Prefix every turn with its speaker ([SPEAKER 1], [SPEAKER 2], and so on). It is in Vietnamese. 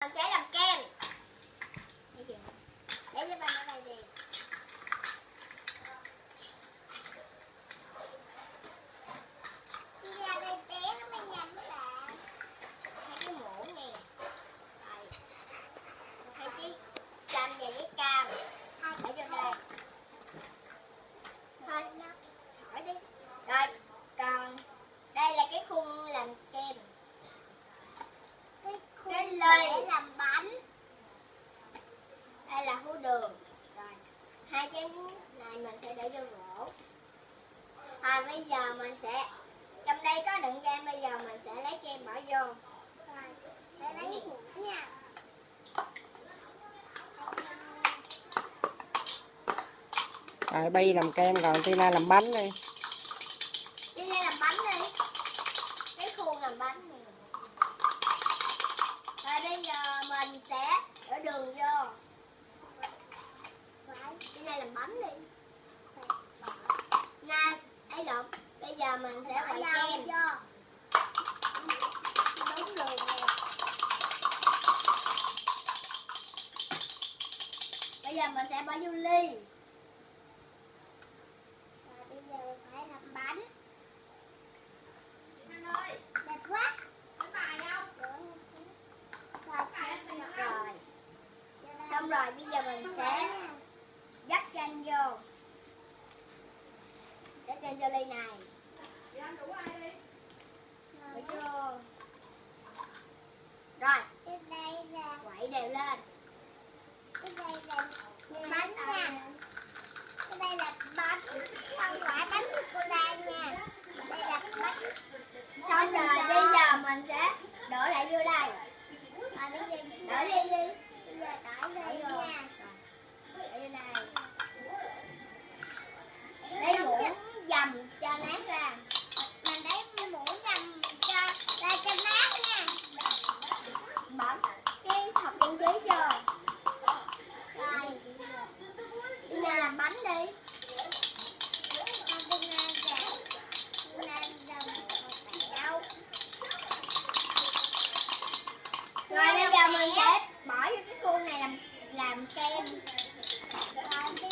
[SPEAKER 1] Mình sẽ làm kem. Để cho bạn ở đây đi. Đi ra đây té nó mới nhanh các bạn. Hai cái muỗng nè. Đây. Hai chiếc chanh và giấy cam. Để vô đây. Thôi, khỏi đi. Rồi, còn đây là cái khung làm kem. Cái ly để làm bánh. Đây là hũ đường. Rồi, hai cái này mình sẽ để vô rổ. Bây giờ mình sẽ trong đây có đựng kem, bây giờ mình sẽ lấy kem bỏ vô. Rồi, để lấy muỗng nha.
[SPEAKER 2] Rồi Bi làm kem, còn Tina làm bánh đi.
[SPEAKER 1] Tina làm bánh đi. Cái khuôn làm bánh nè. Rồi bây giờ mình sẽ đổ đường vô. Tina làm bánh đi. Nè, ấy lộn. Bây giờ mình sẽ quậy kem vô. Đúng đường nè. Bây giờ mình sẽ bỏ vô ly. Rồi bây giờ mình phải làm bánh. Anh ơi, đẹp quá. Đánh bài không? Rồi. Xong rồi bây giờ mình sẽ dắt chanh vô. Dắt chanh vô ly này. Anh đủ ai đi? Bỏ vô. Rồi. Cái đây là quậy đều lên. Cái đây là bánh nha. Cái đây là bánh. Không phải bánh cô đa nha. Đây là bánh. Xong rồi bây giờ mình sẽ đổ lại vô đây. Rồi bây giờ đổ đi đi. Bây giờ đổ đi nha. Đổ vô đây. Lấy muỗng dầm cho nát ra. Mình lấy muỗng dầm cho ra cho nát nha. Bỏ cái hộp trang trí vô. Rồi. Đi ra làm bánh đi. Rồi bây giờ mình sẽ bỏ vô cái khuôn này làm kem. Rồi